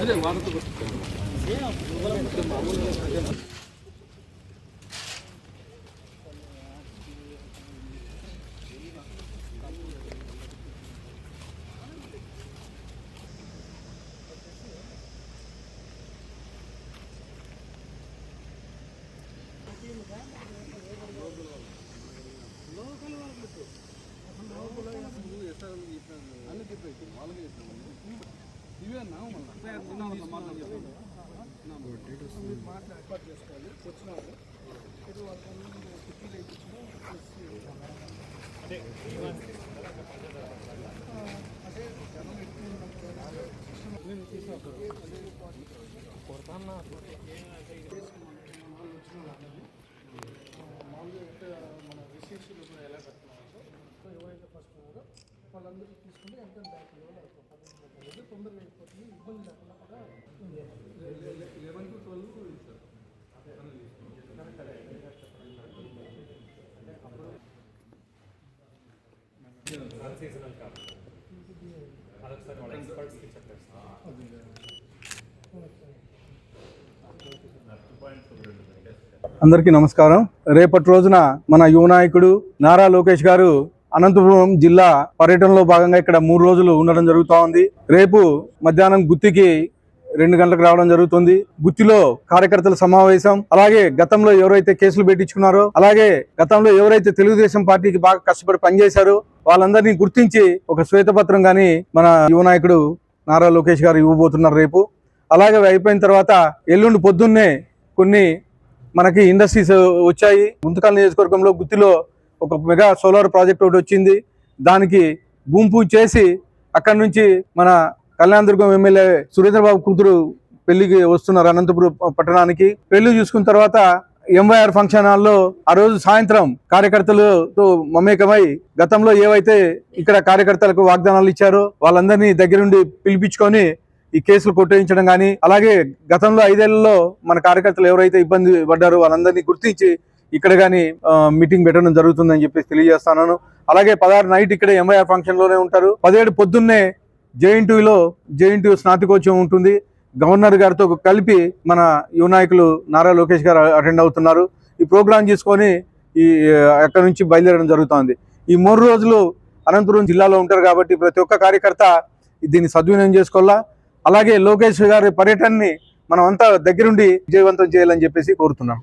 అదే వారంతో వాళ్ళందరికీ తీసుకుంటే ఎంత బ్యాక్ లెవెల్ అవుతుంది తొందరగా అయిపోతుంది ఇబ్బంది లేకుండా కూడా 11 to 12 అందరికీ నమస్కారం. రేపటి రోజున మన యువ నాయకుడు నారా లోకేష్ గారు అనంతపురం జిల్లా పర్యటనలో భాగంగా ఇక్కడ 3 రోజులు ఉండడం జరుగుతూ ఉంది. రేపు మధ్యాహ్నం గుత్తికి 2 గంటలకు రావడం జరుగుతుంది. గుత్తిలో కార్యకర్తల సమావేశం, అలాగే గతంలో ఎవరైతే కేసులు పెట్టించుకున్నారో, అలాగే గతంలో ఎవరైతే తెలుగుదేశం పార్టీకి బాగా కష్టపడి పనిచేశారో వాళ్ళందరినీ గుర్తించి ఒక శ్వేతపత్రం కానీ మన యువ నాయకుడు నారా లోకేష్ గారు ఇవ్వబోతున్నారు రేపు. అలాగే అయిపోయిన తర్వాత ఎల్లుండి పొద్దున్నే కొన్ని మనకి ఇండస్ట్రీస్ వచ్చాయి. గుంతకల్ నియోజకవర్గంలో గుత్తిలో ఒక మెగా సోలార్ ప్రాజెక్ట్ ఒకటి వచ్చింది. దానికి భూమి పూజ చేసి అక్కడి నుంచి మన కళ్యాణదుర్గం ఎమ్మెల్యే సురేంద్రబాబు కూతురు పెళ్లికి వస్తున్నారు అనంతపురం పట్టణానికి. పెళ్లి చూసుకున్న తర్వాత ఎంవైఆర్ ఫంక్షన్ హాల్లో ఆ రోజు సాయంత్రం కార్యకర్తలతో మమేకమై గతంలో ఏవైతే ఇక్కడ కార్యకర్తలకు వాగ్దానాలు ఇచ్చారో వాళ్ళందరినీ దగ్గరుండి పిలిపించుకొని ఈ కేసులు కొట్టేయించడం కానీ, అలాగే గతంలో 5 ఏళ్లలో మన కార్యకర్తలు ఎవరైతే ఇబ్బంది పడ్డారో వాళ్ళందరినీ గుర్తించి ఇక్కడ కానీ మీటింగ్ పెట్టడం జరుగుతుందని చెప్పేసి తెలియజేస్తున్నాను. అలాగే 16 నైట్ ఇక్కడే ఎంఐఆర్ ఫంక్షన్ లోనే ఉంటారు. 17 పొద్దున్నే జేఎన్టీయూ స్నాతకోత్సవం ఉంటుంది. గవర్నర్ గారితో కలిపి మన యువ నాయకులు నారా లోకేష్ గారు అటెండ్ అవుతున్నారు. ఈ ప్రోగ్రాం తీసుకొని అక్కడి నుంచి బయలుదేరడం జరుగుతుంది. ఈ 3 రోజులు అనంతపురం జిల్లాలో ఉంటారు కాబట్టి ప్రతి ఒక్క కార్యకర్త దీన్ని సద్వినియోగం చేసుకోవాలా. అలాగే లోకేష్ గారి పర్యటనని మనం అంతా దగ్గరుండి విజయవంతం చేయాలని చెప్పేసి కోరుతున్నాం.